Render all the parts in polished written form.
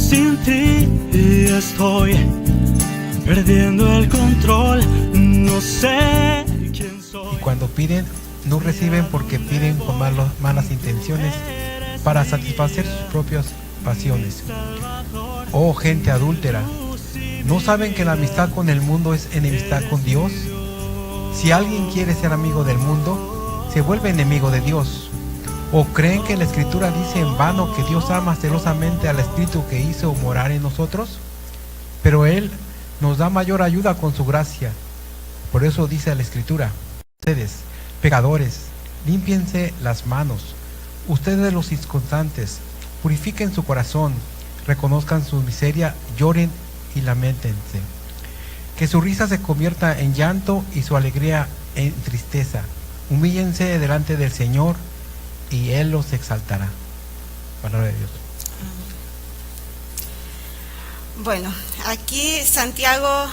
sin ti estoy perdiendo el control, no sé quién soy. Y cuando piden, no reciben porque piden con malas intenciones para satisfacer sus propias pasiones. Oh gente adúltera, ¿no saben que la amistad con el mundo es enemistad con Dios? Si alguien quiere ser amigo del mundo, se vuelve enemigo de Dios. ¿O creen que la Escritura dice en vano que Dios ama celosamente al Espíritu que hizo morar en nosotros? Pero Él nos da mayor ayuda con su gracia. Por eso dice la Escritura: ustedes, pecadores, límpiense las manos. Ustedes los inconstantes, purifiquen su corazón, reconozcan su miseria, lloren y lamentense. Que su risa se convierta en llanto y su alegría en tristeza. Humíllense delante del Señor y Él los exaltará. Palabra de Dios. Bueno, aquí Santiago,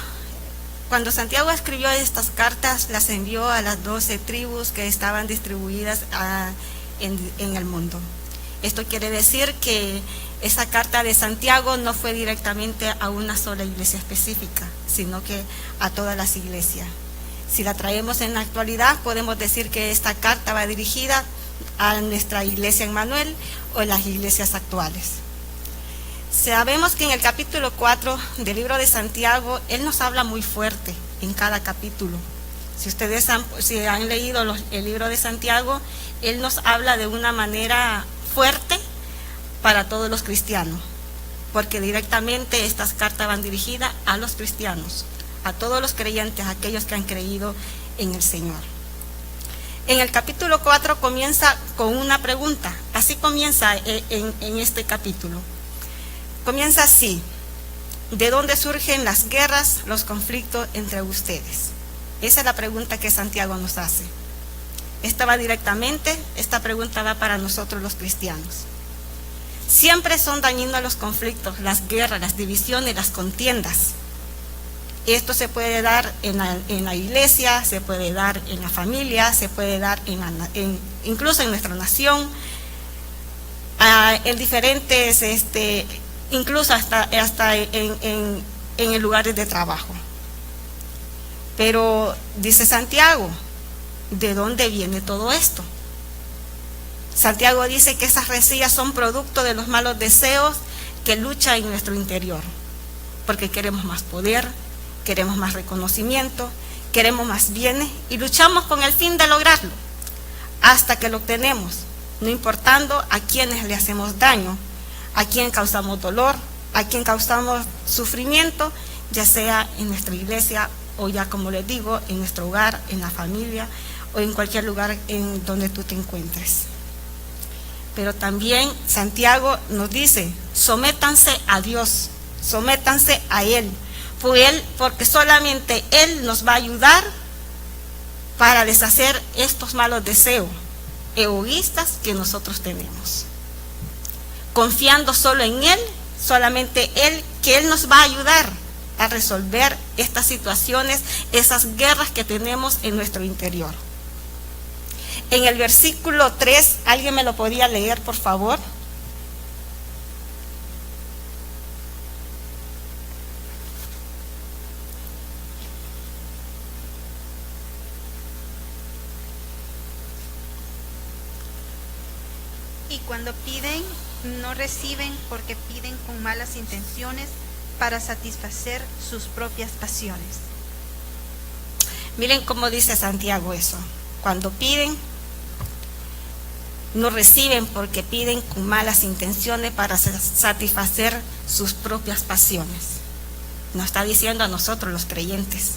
cuando Santiago escribió estas cartas, las envió a las 12 tribus que estaban distribuidas en el mundo. Esto quiere decir que esa carta de Santiago no fue directamente a una sola iglesia específica, sino que a todas las iglesias. Si la traemos en la actualidad, podemos decir que esta carta va dirigida a nuestra iglesia Emmanuel o en las iglesias actuales. Sabemos que en el capítulo 4 del libro de Santiago, él nos habla muy fuerte en cada capítulo. Si ustedes han leído el libro de Santiago, él nos habla de una manera fuerte para todos los cristianos, porque directamente estas cartas van dirigidas a los cristianos, a todos los creyentes, a aquellos que han creído en el Señor. En el capítulo 4 comienza con una pregunta, así comienza en este capítulo. Comienza así: ¿de dónde surgen las guerras, los conflictos entre ustedes? Esa es la pregunta que Santiago nos hace. Esta pregunta va para nosotros los cristianos. Siempre son dañinos los conflictos, las guerras, las divisiones, las contiendas. Esto se puede dar en la iglesia, se puede dar en la familia, se puede dar incluso en nuestra nación, en diferentes, incluso hasta en lugares de trabajo. Pero dice Santiago, ¿de dónde viene todo esto? Santiago dice que esas rencillas son producto de los malos deseos que luchan en nuestro interior, porque queremos más poder, queremos más reconocimiento, queremos más bienes y luchamos con el fin de lograrlo, hasta que lo obtenemos, no importando a quienes le hacemos daño, a quien causamos dolor, a quien causamos sufrimiento, ya sea en nuestra iglesia o ya, como les digo, en nuestro hogar, en la familia o en cualquier lugar en donde tú te encuentres. Pero también Santiago nos dice: sométanse a Dios, sométanse a Él, porque solamente Él nos va a ayudar para deshacer estos malos deseos egoístas que nosotros tenemos. Confiando solo en Él, solamente Él, que Él nos va a ayudar a resolver estas situaciones, esas guerras que tenemos en nuestro interior. En el versículo 3, ¿alguien me lo podría leer, por favor? Y cuando piden, no reciben porque piden con malas intenciones para satisfacer sus propias pasiones. Miren cómo dice Santiago eso. Cuando piden, no reciben porque piden con malas intenciones para satisfacer sus propias pasiones. Nos está diciendo a nosotros los creyentes,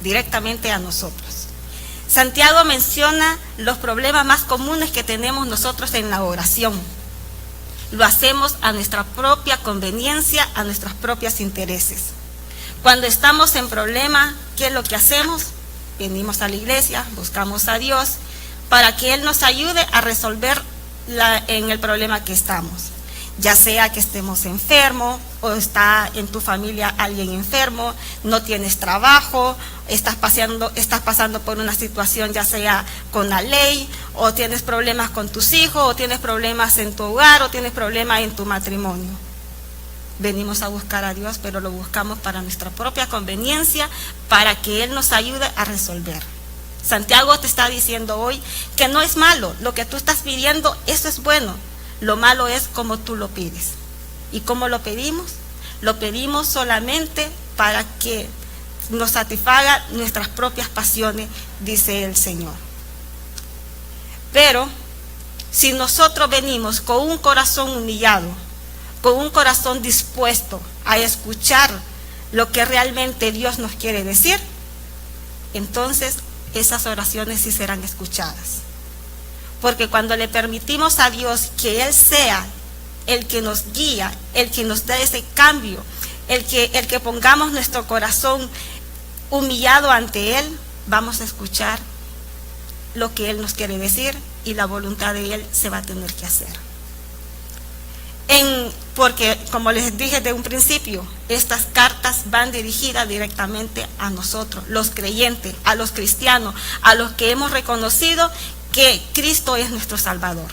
directamente a nosotros. Santiago menciona los problemas más comunes que tenemos nosotros en la oración. Lo hacemos a nuestra propia conveniencia, a nuestros propios intereses. Cuando estamos en problema, ¿qué es lo que hacemos? Venimos a la iglesia, buscamos a Dios para que Él nos ayude a resolver en el problema que estamos. Ya sea que estemos enfermos o está en tu familia alguien enfermo, no tienes trabajo, estás pasando por una situación ya sea con la ley, o tienes problemas con tus hijos, o tienes problemas en tu hogar, o tienes problemas en tu matrimonio. venimos a buscar a Dios, pero lo buscamos para nuestra propia conveniencia, para que Él nos ayude a resolver. Santiago te está diciendo hoy que no es malo, lo que tú estás pidiendo, eso es bueno. Lo malo es como tú lo pides. ¿Y cómo lo pedimos? Lo pedimos solamente para que nos satisfaga nuestras propias pasiones, dice el Señor. Pero si nosotros venimos con un corazón humillado, con un corazón dispuesto a escuchar lo que realmente Dios nos quiere decir, entonces esas oraciones sí serán escuchadas. Porque cuando le permitimos a Dios que Él sea el que nos guía, el que nos da ese cambio, el que pongamos nuestro corazón humillado ante Él, vamos a escuchar lo que Él nos quiere decir y la voluntad de Él se va a tener que hacer. Porque, como les dije de un principio, estas cartas van dirigidas directamente a nosotros, los creyentes, a los cristianos, a los que hemos reconocido que Cristo es nuestro Salvador.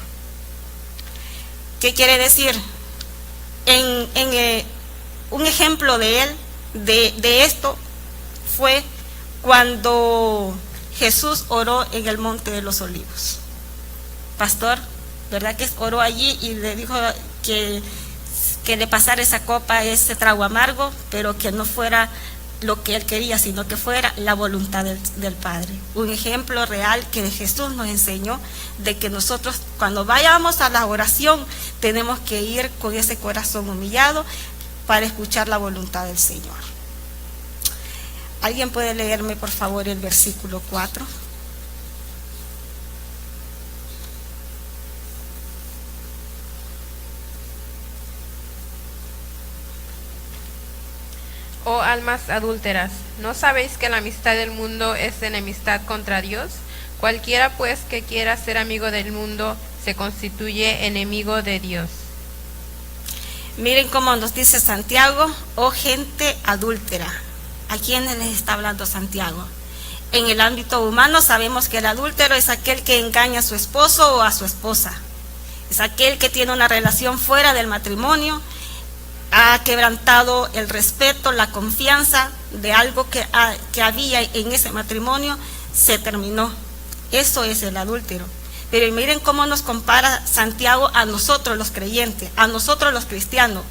¿Qué quiere decir? Un ejemplo de él, de esto, fue cuando Jesús oró en el Monte de los Olivos. Pastor, ¿verdad que oró allí y le dijo que le pasara esa copa, ese trago amargo, pero que no fuera lo que él quería, sino que fuera la voluntad del Padre? Un ejemplo real que Jesús nos enseñó de que nosotros cuando vayamos a la oración tenemos que ir con ese corazón humillado para escuchar la voluntad del Señor. ¿Alguien puede leerme por favor el versículo 4? Oh almas adúlteras, ¿no sabéis que la amistad del mundo es enemistad contra Dios? Cualquiera pues que quiera ser amigo del mundo se constituye enemigo de Dios. Miren cómo nos dice Santiago, oh gente adúltera. ¿A quiénes les está hablando Santiago? En el ámbito humano sabemos que el adúltero es aquel que engaña a su esposo o a su esposa. Es aquel que tiene una relación fuera del matrimonio, ha quebrantado el respeto, la confianza de algo que había en ese matrimonio, se terminó. Eso es el adúltero. Pero miren cómo nos compara Santiago a nosotros los creyentes, a nosotros los cristianos.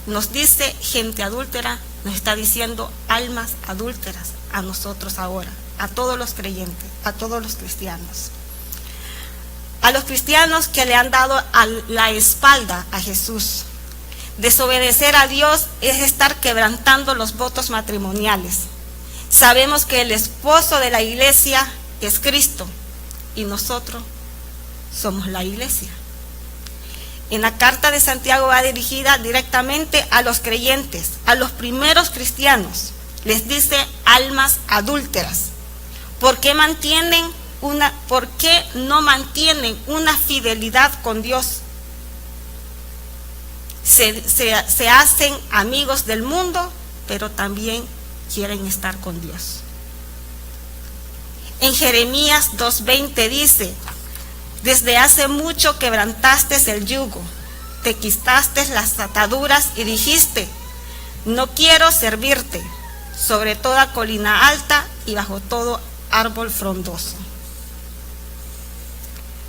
Nos dice gente adúltera, nos está diciendo almas adúlteras a nosotros ahora, a todos los creyentes, a todos los cristianos. A los cristianos que le han dado la espalda a Jesús. Desobedecer a Dios es estar quebrantando los votos matrimoniales. Sabemos que el esposo de la iglesia es Cristo y nosotros somos la iglesia. En la carta de Santiago va dirigida directamente a los creyentes, a los primeros cristianos. Les dice almas adúlteras. ¿Por qué no mantienen una fidelidad con Dios? Se hacen amigos del mundo, pero también quieren estar con Dios. En Jeremías 2:20 dice, desde hace mucho quebrantaste el yugo, te quitaste las ataduras y dijiste, no quiero servirte, sobre toda colina alta y bajo todo árbol frondoso.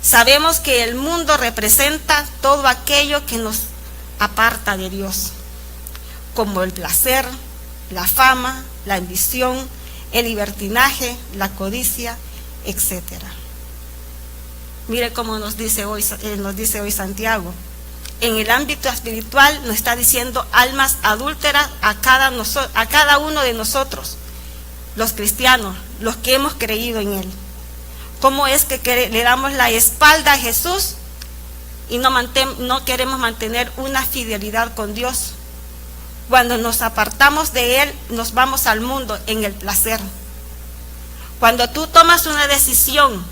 Sabemos que el mundo representa todo aquello que nos aparta de Dios, como el placer, la fama, la ambición, el libertinaje, la codicia, etc. Mire cómo nos dice hoy Santiago. En el ámbito espiritual nos está diciendo almas adúlteras a cada uno de nosotros, los cristianos, los que hemos creído en Él. ¿Cómo es que le damos la espalda a Jesús y no queremos mantener una fidelidad con Dios? Cuando nos apartamos de Él, nos vamos al mundo en el placer. Cuando tú tomas una decisión,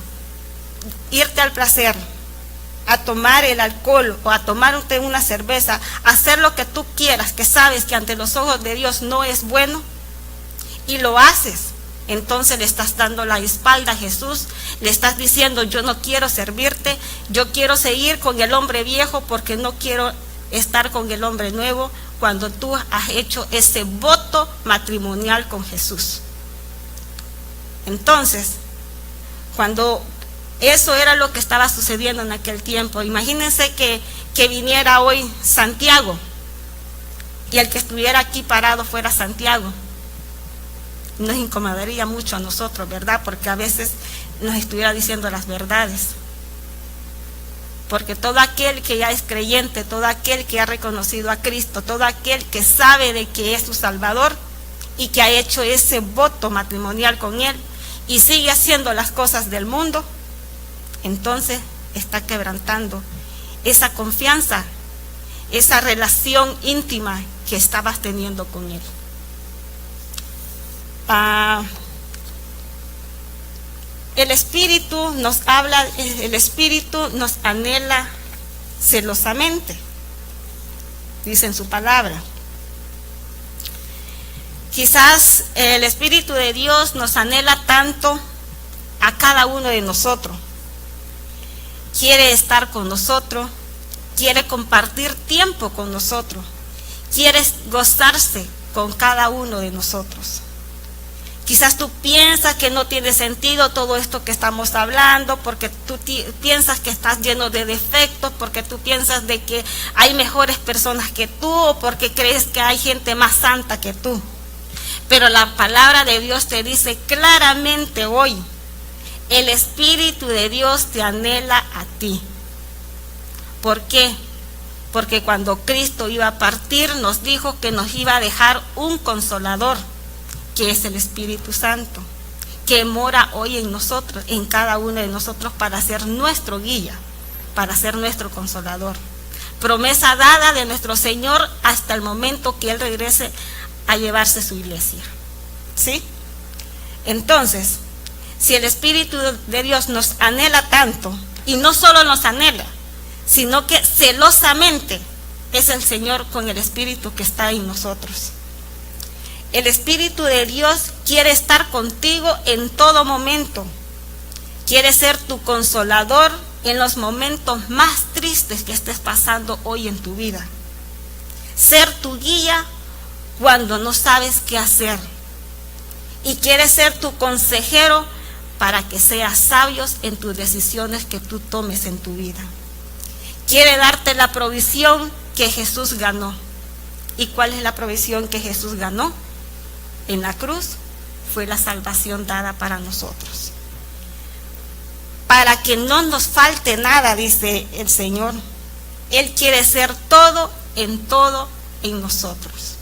irte al placer, a tomar el alcohol o a tomarte una cerveza, hacer lo que tú quieras, que sabes que ante los ojos de Dios no es bueno, y lo haces, entonces le estás dando la espalda a Jesús, le estás diciendo, yo no quiero servirte, yo quiero seguir con el hombre viejo porque no quiero estar con el hombre nuevo cuando tú has hecho ese voto matrimonial con Jesús. Entonces, cuando eso era lo que estaba sucediendo en aquel tiempo, imagínense que viniera hoy Santiago y el que estuviera aquí parado fuera Santiago. Nos incomodaría mucho a nosotros, ¿verdad? Porque a veces nos estuviera diciendo las verdades. Porque todo aquel que ya es creyente, todo aquel que ha reconocido a Cristo, todo aquel que sabe de que es su Salvador y que ha hecho ese voto matrimonial con Él y sigue haciendo las cosas del mundo, entonces está quebrantando esa confianza, esa relación íntima que estabas teniendo con Él. El Espíritu nos habla, el Espíritu nos anhela celosamente, dice en su palabra. Quizás el Espíritu de Dios nos anhela tanto a cada uno de nosotros. Quiere estar con nosotros, quiere compartir tiempo con nosotros, quiere gozarse con cada uno de nosotros. Quizás tú piensas que no tiene sentido todo esto que estamos hablando, porque tú piensas que estás lleno de defectos, porque tú piensas de que hay mejores personas que tú, o porque crees que hay gente más santa que tú. Pero la palabra de Dios te dice claramente hoy, el Espíritu de Dios te anhela a ti. ¿Por qué? Porque cuando Cristo iba a partir, nos dijo que nos iba a dejar un consolador, que es el Espíritu Santo, que mora hoy en nosotros, en cada uno de nosotros, para ser nuestro guía, para ser nuestro consolador. Promesa dada de nuestro Señor hasta el momento que Él regrese a llevarse su iglesia. ¿Sí? Entonces, si el Espíritu de Dios nos anhela tanto, y no solo nos anhela, sino que celosamente es el Señor con el Espíritu que está en nosotros. El Espíritu de Dios quiere estar contigo en todo momento. Quiere ser tu consolador en los momentos más tristes que estés pasando hoy en tu vida. Ser tu guía cuando no sabes qué hacer. Y quiere ser tu consejero para que seas sabios en tus decisiones que tú tomes en tu vida. Quiere darte la provisión que Jesús ganó. ¿Y cuál es la provisión que Jesús ganó? En la cruz fue la salvación dada para nosotros. Para que no nos falte nada, dice el Señor. Él quiere ser todo en nosotros.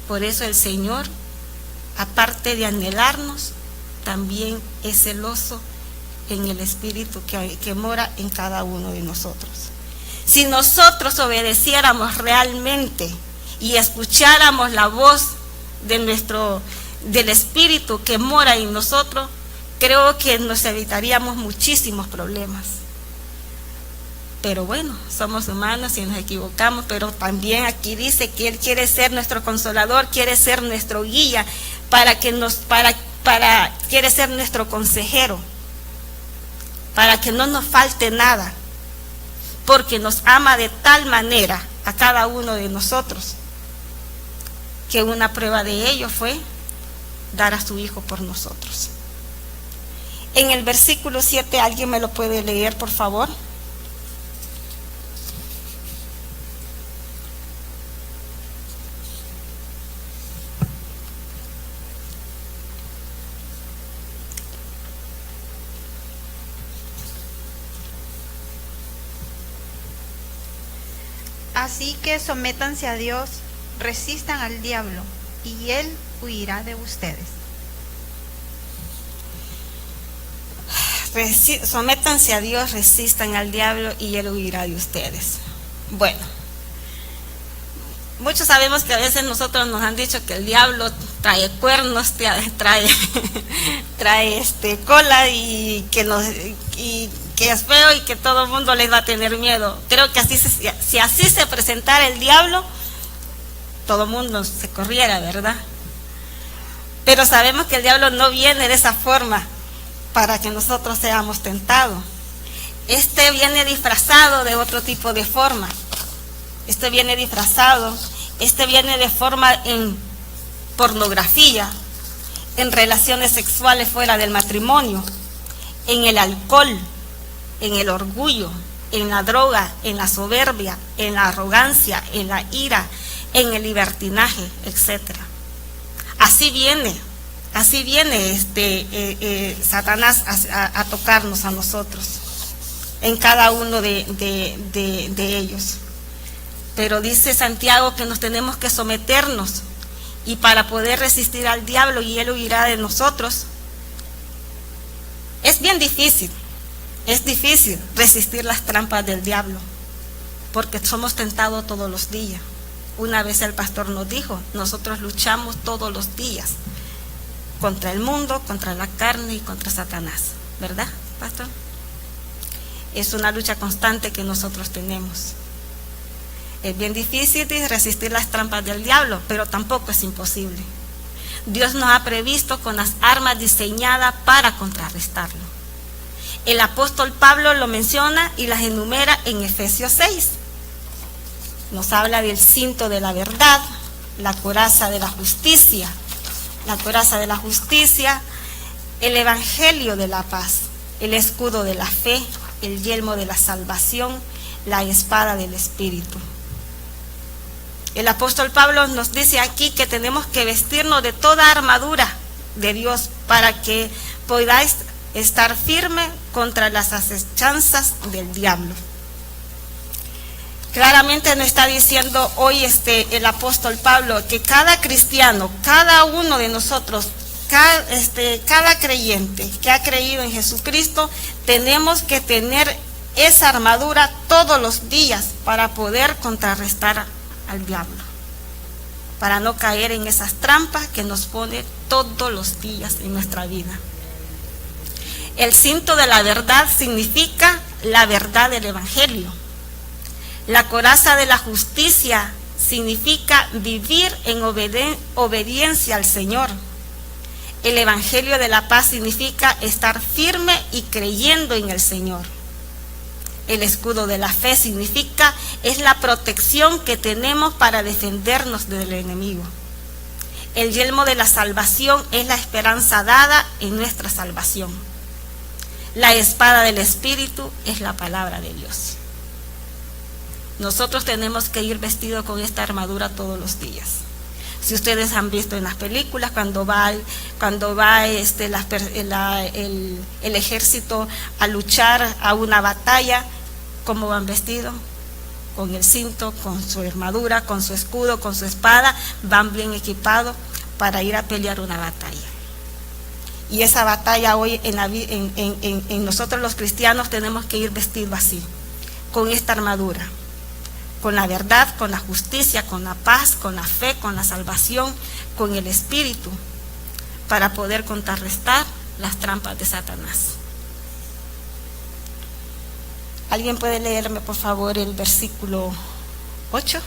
Por eso el Señor, aparte de anhelarnos, también es celoso en el Espíritu que mora en cada uno de nosotros. Si nosotros obedeciéramos realmente y escucháramos la voz del Espíritu que mora en nosotros, creo que nos evitaríamos muchísimos problemas. Pero bueno, somos humanos y nos equivocamos, pero también aquí dice que Él quiere ser nuestro consolador, quiere ser nuestro guía, quiere ser nuestro consejero, para que no nos falte nada, porque nos ama de tal manera a cada uno de nosotros, que una prueba de ello fue dar a su Hijo por nosotros. En el versículo 7, ¿alguien me lo puede leer, por favor? Así que sométanse a Dios, resistan al diablo, y él huirá de ustedes. Sométanse a Dios, resistan al diablo, y él huirá de ustedes. Bueno, muchos sabemos que a veces nosotros nos han dicho que el diablo trae cuernos, trae cola, y que es feo y que todo el mundo les va a tener miedo. Creo que si así se presentara el diablo, todo el mundo se corriera, ¿verdad? Pero sabemos que el diablo no viene de esa forma para que nosotros seamos tentados. Viene disfrazado de otro tipo de forma. este viene disfrazado, este viene de forma en pornografía, en relaciones sexuales fuera del matrimonio, en el alcohol, en el orgullo, en la droga, en la soberbia, en la arrogancia, en la ira, en el libertinaje, etc. Así viene Satanás a tocarnos a nosotros, en cada uno de ellos. Pero dice Santiago que nos tenemos que someternos, y para poder resistir al diablo y él huirá de nosotros. Es bien difícil, es difícil resistir las trampas del diablo, porque somos tentados todos los días. Una vez el pastor nos dijo, nosotros luchamos todos los días contra el mundo, contra la carne y contra Satanás, ¿verdad, pastor? Es una lucha constante que nosotros tenemos. Es bien difícil resistir las trampas del diablo, pero tampoco es imposible. Dios nos ha previsto con las armas diseñadas para contrarrestarlo. El apóstol Pablo lo menciona y las enumera en Efesios 6. Nos habla del cinto de la verdad, la coraza de la justicia, el evangelio de la paz, el escudo de la fe, el yelmo de la salvación, la espada del Espíritu. El apóstol Pablo nos dice aquí que tenemos que vestirnos de toda armadura de Dios para que podáis estar firme contra las acechanzas del diablo. Claramente nos está diciendo hoy el apóstol Pablo que cada cristiano, cada uno de nosotros, cada creyente que ha creído en Jesucristo, tenemos que tener esa armadura todos los días para poder contrarrestar al diablo, para no caer en esas trampas que nos pone todos los días en nuestra vida. El cinto de la verdad significa la verdad del evangelio. La coraza de la justicia significa vivir en obediencia al Señor. El evangelio de la paz significa estar firme y creyendo en el Señor. El escudo de la fe significa, es la protección que tenemos para defendernos del enemigo. El yelmo de la salvación es la esperanza dada en nuestra salvación. La espada del Espíritu es la palabra de Dios. Nosotros tenemos que ir vestidos con esta armadura todos los días. Si ustedes han visto en las películas, cuando va el ejército a luchar a una batalla, ¿cómo van vestidos? Con el cinto, con su armadura, con su escudo, con su espada, van bien equipados para ir a pelear una batalla. Y esa batalla hoy en nosotros los cristianos tenemos que ir vestidos así, con esta armadura, con la verdad, con la justicia, con la paz, con la fe, con la salvación, con el Espíritu, para poder contrarrestar las trampas de Satanás. ¿Alguien puede leerme, por favor, el versículo 8?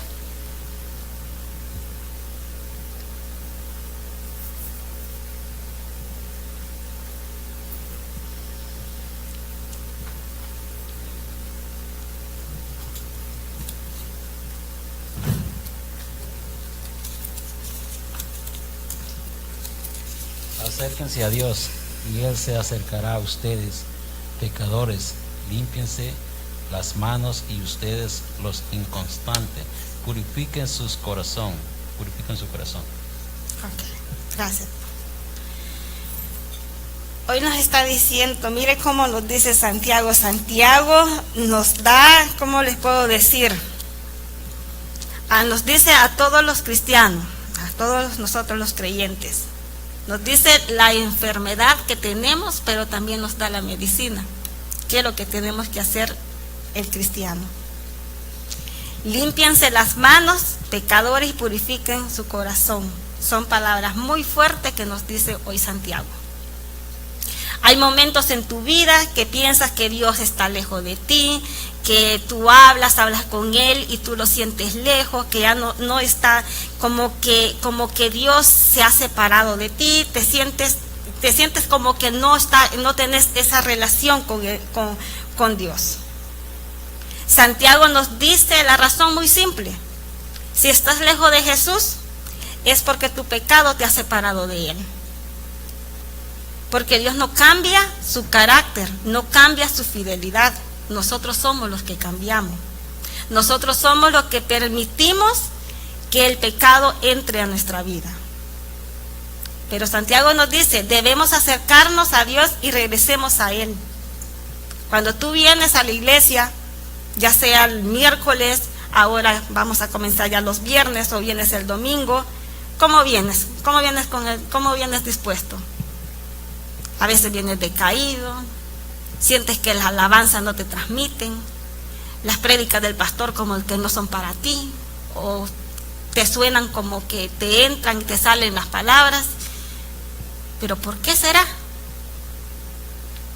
Acérquense a Dios y Él se acercará a ustedes, pecadores. Límpiense las manos y ustedes, los inconstantes, purifiquen su corazón. Ok, gracias. Hoy nos está diciendo, mire cómo nos dice Santiago. Santiago nos da, ¿cómo les puedo decir? Nos dice a todos los cristianos, a todos nosotros los creyentes. Nos dice la enfermedad que tenemos, pero también nos da la medicina. ¿Qué es lo que tenemos que hacer el cristiano? Límpiense las manos, pecadores, y purifiquen su corazón. Son palabras muy fuertes que nos dice hoy Santiago. Hay momentos en tu vida que piensas que Dios está lejos de ti, que tú hablas con Él y tú lo sientes lejos, que ya no está, como que Dios se ha separado de ti, te sientes como que no tenés esa relación con Dios. Santiago nos dice la razón muy simple. Si estás lejos de Jesús, es porque tu pecado te ha separado de Él. Porque Dios no cambia su carácter, no cambia su fidelidad. Nosotros somos los que cambiamos. Nosotros somos los que permitimos que el pecado entre a nuestra vida. Pero Santiago nos dice, debemos acercarnos a Dios y regresemos a Él. Cuando tú vienes a la iglesia, ya sea el miércoles, ahora vamos a comenzar ya los viernes, o vienes el domingo, ¿cómo vienes? ¿Cómo vienes dispuesto? A veces vienes decaído, sientes que las alabanzas no te transmiten, las prédicas del pastor como que no son para ti, o te suenan como que te entran y te salen las palabras. ¿Pero por qué será?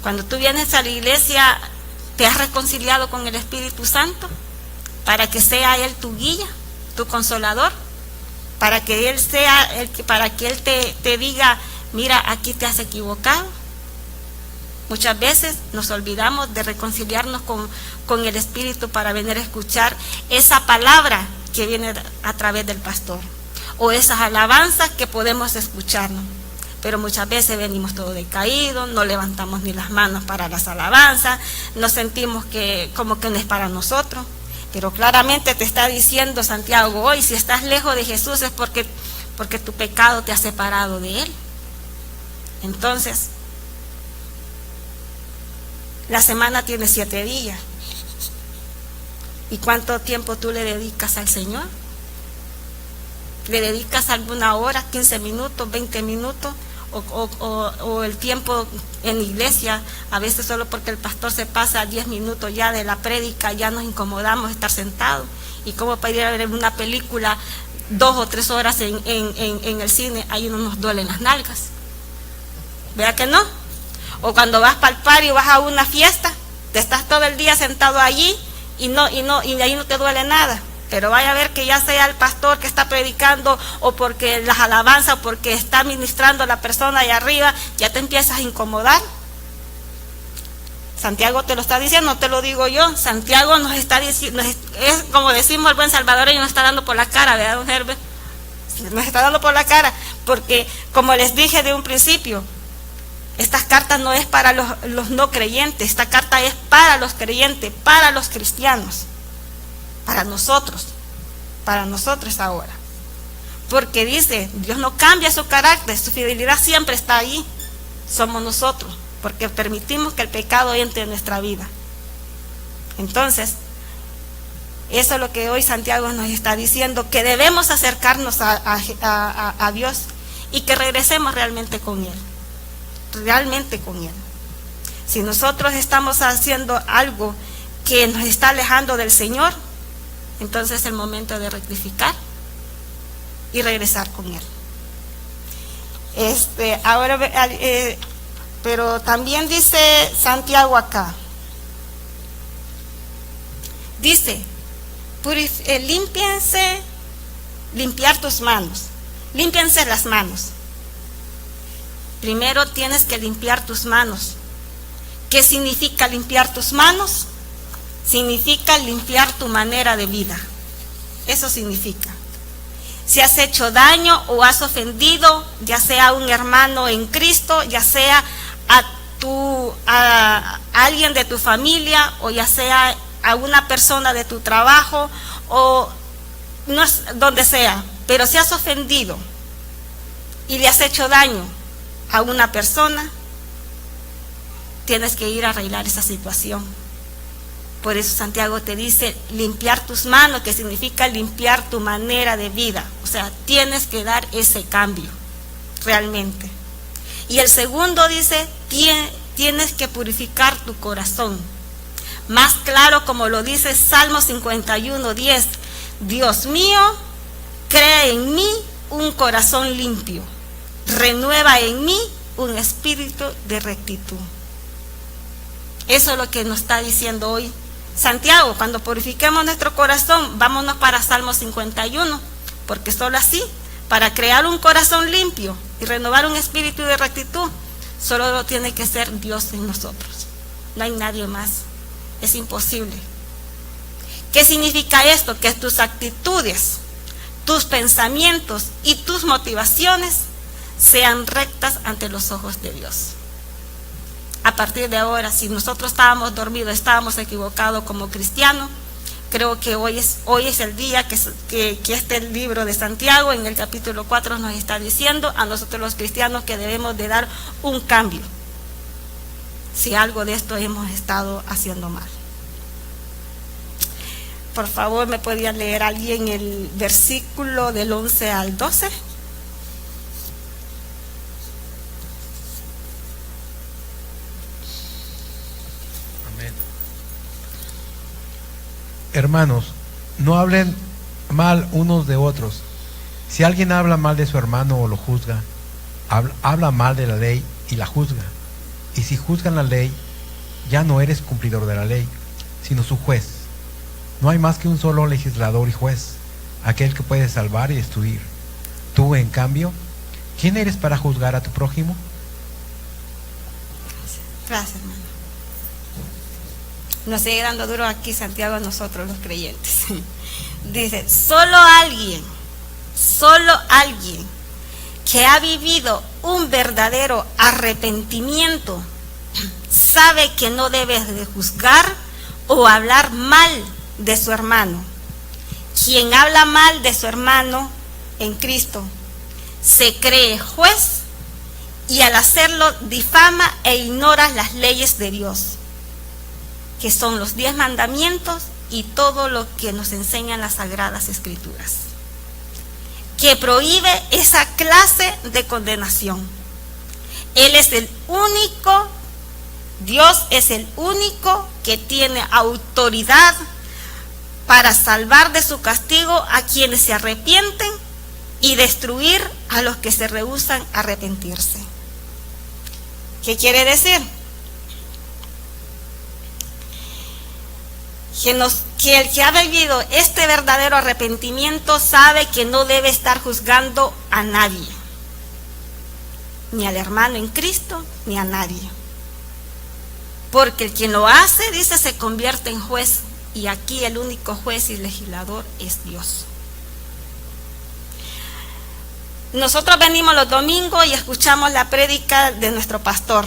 Cuando tú vienes a la iglesia, ¿te has reconciliado con el Espíritu Santo? Para que sea Él tu guía, tu consolador, para que Él sea para que Él te diga, mira, aquí te has equivocado. Muchas veces nos olvidamos de reconciliarnos con el Espíritu para venir a escuchar esa palabra que viene a través del pastor, o esas alabanzas que podemos escucharnos. Pero muchas veces venimos todos decaídos, no levantamos ni las manos para las alabanzas, nos sentimos que como que no es para nosotros. Pero claramente te está diciendo Santiago hoy, si estás lejos de Jesús es porque tu pecado te ha separado de Él. Entonces, la semana tiene 7 días. ¿Y cuánto tiempo tú le dedicas al Señor? ¿Le dedicas alguna hora, 15 minutos, 20 minutos? O el tiempo en la iglesia, a veces solo porque el pastor se pasa 10 minutos ya de la prédica, ya nos incomodamos estar sentados. Y como para ir a ver una película 2 o 3 horas en el cine, ahí no nos duelen las nalgas. ¿Verdad que no? O cuando vas para el party o vas a una fiesta, te estás todo el día sentado allí y de ahí no te duele nada. Pero vaya a ver que ya sea el pastor que está predicando, o porque las alabanzas, o porque está ministrando a la persona allá arriba, ya te empiezas a incomodar. Santiago te lo está diciendo, no te lo digo yo. Santiago nos está diciendo, es como decimos el buen salvadoreño, nos está dando por la cara, ¿verdad, don Herbert? Nos está dando por la cara, porque como les dije de un principio, estas cartas no es para los no creyentes, esta carta es para los creyentes, para los cristianos. Para nosotros ahora. Porque dice, Dios no cambia su carácter, su fidelidad siempre está ahí. Somos nosotros, porque permitimos que el pecado entre en nuestra vida. Entonces, eso es lo que hoy Santiago nos está diciendo, que debemos acercarnos a Dios y que regresemos realmente con Él. Realmente con Él. Si nosotros estamos haciendo algo que nos está alejando del Señor, entonces es el momento de rectificar y regresar con Él. Pero también dice Santiago acá, dice, limpiar tus manos, límpiense las manos. Primero tienes que limpiar tus manos. ¿Qué significa limpiar tus manos? Significa limpiar tu manera de vida. Eso significa. Si has hecho daño o has ofendido, ya sea a un hermano en Cristo, ya sea a alguien de tu familia, o ya sea a una persona de tu trabajo, o no es donde sea, pero si has ofendido y le has hecho daño a una persona, tienes que ir a arreglar esa situación. Por eso Santiago te dice limpiar tus manos, que significa limpiar tu manera de vida. O sea, tienes que dar ese cambio, realmente. Y el segundo dice, tienes que purificar tu corazón. Más claro, como lo dice Salmo 51:10, Dios mío, crea en mí un corazón limpio, renueva en mí un espíritu de rectitud. Eso es lo que nos está diciendo hoy Santiago. Cuando purifiquemos nuestro corazón, vámonos para Salmo 51, porque solo así, para crear un corazón limpio y renovar un espíritu de rectitud, solo lo tiene que ser Dios en nosotros. No hay nadie más. Es imposible. ¿Qué significa esto? Que tus actitudes, tus pensamientos y tus motivaciones sean rectas ante los ojos de Dios. A partir de ahora, si nosotros estábamos dormidos, estábamos equivocados como cristianos, creo que hoy es el día que este libro de Santiago en el capítulo 4 nos está diciendo a nosotros los cristianos que debemos de dar un cambio si algo de esto hemos estado haciendo mal. Por favor, ¿me podría leer alguien el versículo del 11 al 12? Amén. Hermanos, no hablen mal unos de otros. Si alguien habla mal de su hermano o lo juzga, habla mal de la ley y la juzga. Y si juzgan la ley, ya no eres cumplidor de la ley, sino su juez. No hay más que un solo legislador y juez, aquel que puede salvar y destruir. Tú, en cambio, ¿quién eres para juzgar a tu prójimo? Gracias, hermano. Nos sigue dando duro aquí Santiago a nosotros los creyentes. Dice, solo alguien que ha vivido un verdadero arrepentimiento sabe que no debe de juzgar o hablar mal de su hermano. Quien habla mal de su hermano en Cristo se cree juez y al hacerlo difama e ignora las leyes de Dios, que son los 10 mandamientos y todo lo que nos enseñan las Sagradas Escrituras, que prohíbe esa clase de condenación. Él es el único, Dios es el único que tiene autoridad para salvar de su castigo a quienes se arrepienten y destruir a los que se rehúsan a arrepentirse. ¿Qué quiere decir? Que el que ha vivido este verdadero arrepentimiento sabe que no debe estar juzgando a nadie, ni al hermano en Cristo, ni a nadie. Porque el quien lo hace, dice, se convierte en juez, y aquí el único juez y legislador es Dios. Nosotros venimos los domingos y escuchamos la prédica de nuestro pastor.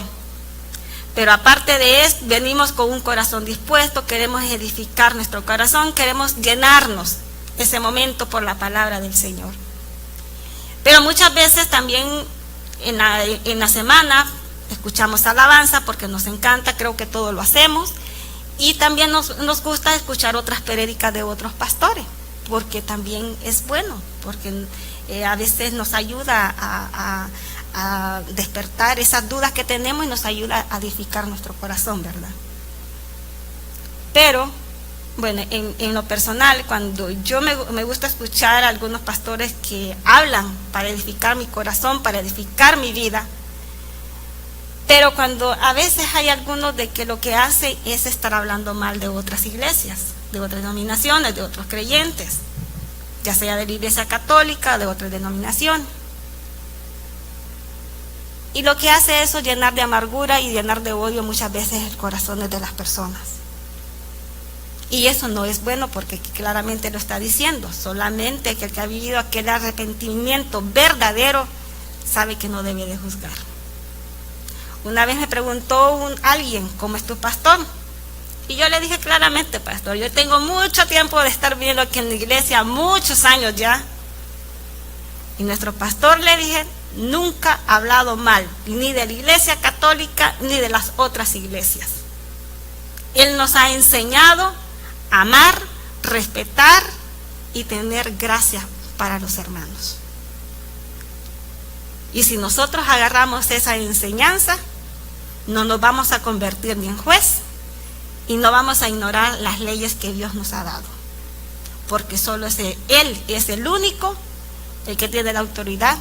Pero aparte de eso, venimos con un corazón dispuesto, queremos edificar nuestro corazón, queremos llenarnos ese momento por la palabra del Señor. Pero muchas veces también en la semana escuchamos alabanza porque nos encanta, creo que todo lo hacemos. Y también nos gusta escuchar otras prédicas de otros pastores, porque también es bueno, porque a veces nos ayuda a despertar esas dudas que tenemos y nos ayuda a edificar nuestro corazón, ¿verdad? Pero, bueno, en lo personal, cuando yo me gusta escuchar a algunos pastores que hablan para edificar mi corazón, para edificar mi vida, pero cuando a veces hay algunos de que lo que hace es estar hablando mal de otras iglesias, de otras denominaciones, de otros creyentes, ya sea de la iglesia católica o de otras denominaciones. Y lo que hace eso es llenar de amargura y llenar de odio muchas veces el corazón de las personas. Y eso no es bueno porque claramente lo está diciendo. Solamente que el que ha vivido aquel arrepentimiento verdadero sabe que no debe de juzgar. Una vez me preguntó alguien, ¿cómo es tu pastor? Y yo le dije claramente, pastor, yo tengo mucho tiempo de estar viviendo aquí en la iglesia, muchos años ya. Y nuestro pastor, le dije, nunca ha hablado mal, ni de la iglesia católica, ni de las otras iglesias. Él nos ha enseñado a amar, respetar y tener gracia para los hermanos. Y si nosotros agarramos esa enseñanza, no nos vamos a convertir ni en juez y no vamos a ignorar las leyes que Dios nos ha dado. Porque solo Él es el único, el que tiene la autoridad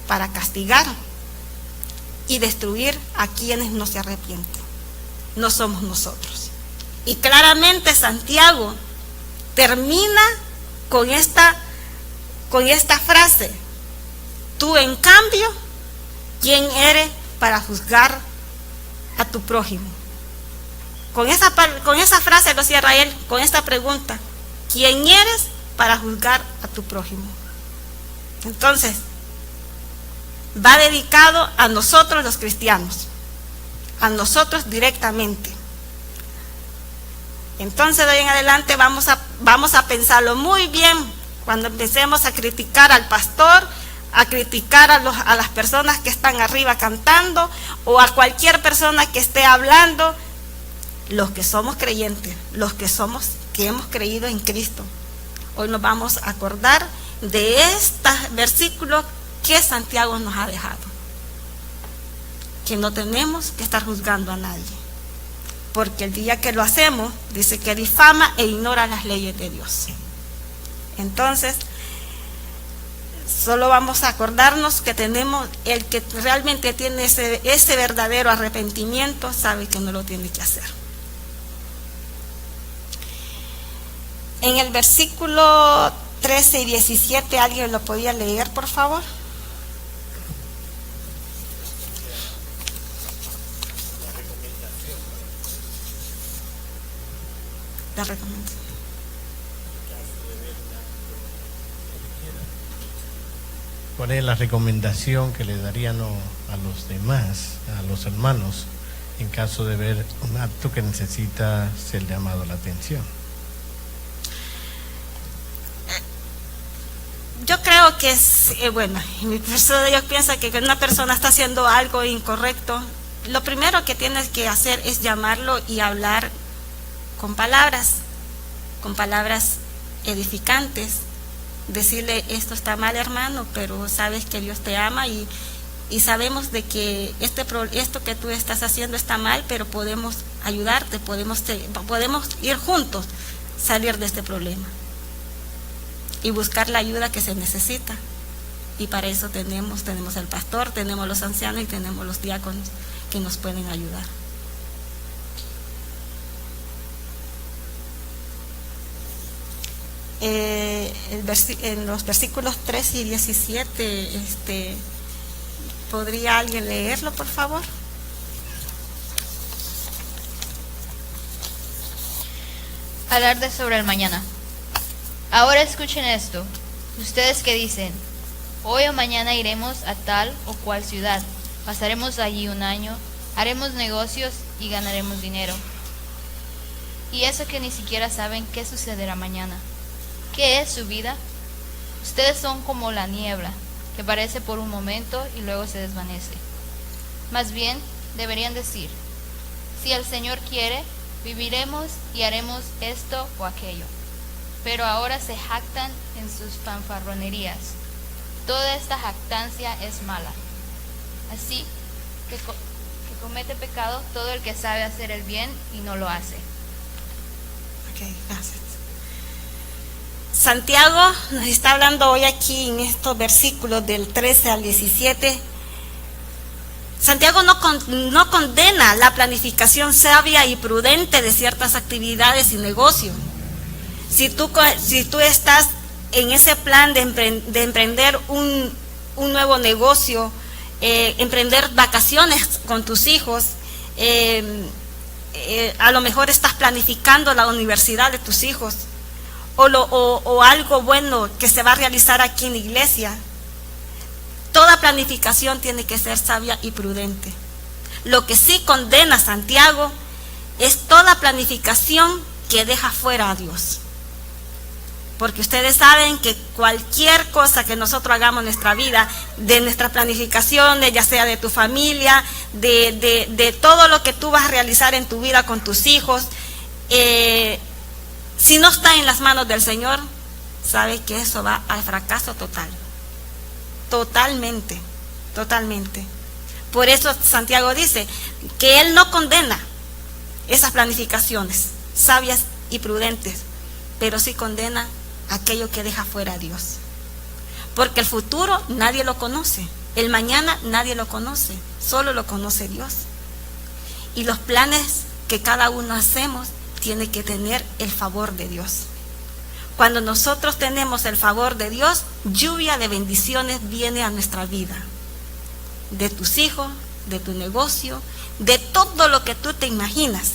para castigar y destruir a quienes no se arrepienten. No somos nosotros. Y claramente Santiago termina con esta frase: tú, en cambio, ¿quién eres para juzgar a tu prójimo? con esa frase lo cierra él, con esta pregunta: ¿quién eres para juzgar a tu prójimo? Entonces, va dedicado a nosotros los cristianos, a nosotros directamente. Entonces, de ahí en adelante vamos a pensarlo muy bien cuando empecemos a criticar al pastor, a criticar a las personas que están arriba cantando, o a cualquier persona que esté hablando. Los que somos creyentes, que hemos creído en Cristo, hoy nos vamos a acordar de este versículo que Santiago nos ha dejado, que no tenemos que estar juzgando a nadie, porque el día que lo hacemos, dice que difama e ignora las leyes de Dios. Entonces, solo vamos a acordarnos que tenemos, el que realmente tiene ese verdadero arrepentimiento, sabe que no lo tiene que hacer. En el versículo 13 y 17, ¿alguien lo podía leer, por favor? La recomendación. ¿Cuál es la recomendación que le darían a los demás, a los hermanos, en caso de ver un acto que necesita ser llamado a la atención? Yo creo que yo pienso que cuando una persona está haciendo algo incorrecto, lo primero que tienes que hacer es llamarlo y hablar con palabras edificantes, decirle: esto está mal, hermano, pero sabes que Dios te ama y sabemos de que esto que tú estás haciendo está mal, pero podemos ayudarte, podemos ir juntos, salir de este problema y buscar la ayuda que se necesita. Y para eso tenemos al pastor, tenemos los ancianos y tenemos los diáconos que nos pueden ayudar. En los versículos 3 y 17, ¿podría alguien leerlo, por favor? Alarde sobre el mañana. Ahora escuchen esto, ustedes que dicen: hoy o mañana iremos a tal o cual ciudad, pasaremos allí un año, haremos negocios y ganaremos dinero. Y eso que ni siquiera saben qué sucederá mañana. ¿Qué es su vida? Ustedes son como la niebla, que aparece por un momento y luego se desvanece. Más bien, deberían decir: si el Señor quiere, viviremos y haremos esto o aquello. Pero ahora se jactan en sus fanfarronerías. Toda esta jactancia es mala. Así que comete pecado todo el que sabe hacer el bien y no lo hace. Ok, gracias. Santiago nos está hablando hoy aquí en estos versículos del 13 al 17. Santiago no condena la planificación sabia y prudente de ciertas actividades y negocios. Si tú estás en ese plan de emprender un nuevo negocio, emprender vacaciones con tus hijos, a lo mejor estás planificando la universidad de tus hijos, o algo bueno que se va a realizar aquí en la iglesia. Toda planificación tiene que ser sabia y prudente. Lo que sí condena Santiago es toda planificación que deja fuera a Dios. Porque ustedes saben que cualquier cosa que nosotros hagamos en nuestra vida, de nuestras planificaciones, ya sea de tu familia, de todo lo que tú vas a realizar en tu vida con tus hijos, si no está en las manos del Señor, sabe que eso va al fracaso total. Totalmente. Por eso Santiago dice que él no condena esas planificaciones sabias y prudentes, pero sí condena aquello que deja fuera a Dios. Porque el futuro nadie lo conoce, el mañana nadie lo conoce, solo lo conoce Dios. Y los planes que cada uno hacemos tiene que tener el favor de Dios. Cuando nosotros tenemos el favor de Dios, lluvia de bendiciones viene a nuestra vida, de tus hijos, de tu negocio, de todo lo que tú te imaginas.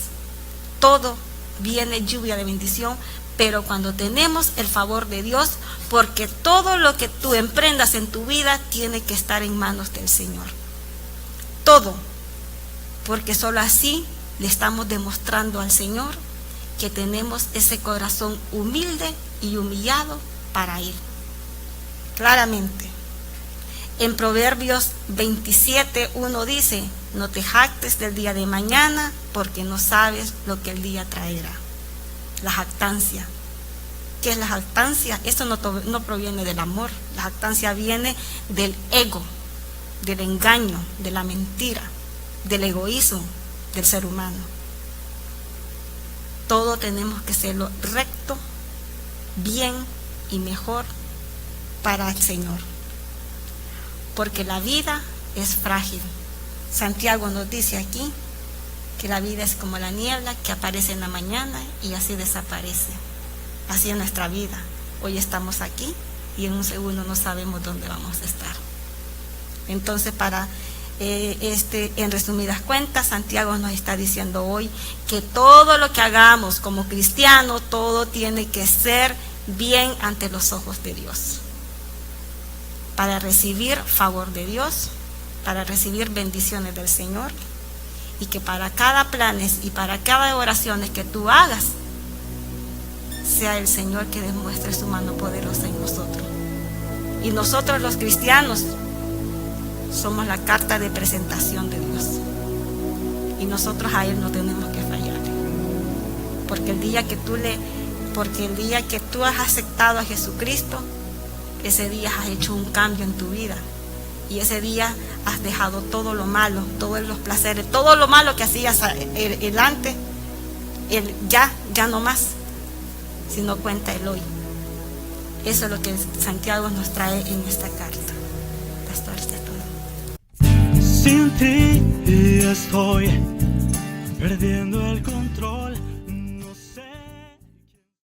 todo viene lluvia de bendición, pero cuando tenemos el favor de Dios, porque todo lo que tú emprendas en tu vida tiene que estar en manos del Señor. Todo, porque solo así le estamos demostrando al Señor que tenemos ese corazón humilde y humillado para Él. Claramente. En Proverbios 27:1 dice: no te jactes del día de mañana, porque no sabes lo que el día traerá. La jactancia. ¿Qué es la jactancia? Esto no proviene del amor. La jactancia viene del ego, del engaño, de la mentira, del egoísmo del ser humano. Todo tenemos que hacerlo recto, bien y mejor para el Señor. Porque la vida es frágil. Santiago nos dice aquí que la vida es como la niebla que aparece en la mañana y así desaparece. Así es nuestra vida. Hoy estamos aquí y en un segundo no sabemos dónde vamos a estar. Entonces, en resumidas cuentas, Santiago nos está diciendo hoy que todo lo que hagamos como cristianos, todo tiene que ser bien ante los ojos de Dios, para recibir favor de Dios, para recibir bendiciones del Señor, y que para cada planes y para cada oraciones que tú hagas, sea el Señor que demuestre su mano poderosa en nosotros. Y nosotros los cristianos somos la carta de presentación de Dios, y nosotros a Él no tenemos que fallar, porque el día que tú has aceptado a Jesucristo, ese día has hecho un cambio en tu vida, y ese día has dejado todo lo malo, todos los placeres, todo lo malo que hacías el antes, ya no más, sino cuenta el hoy. Eso es lo que Santiago nos trae en esta carta. Pastor, está todo. Sin ti estoy perdiendo el control.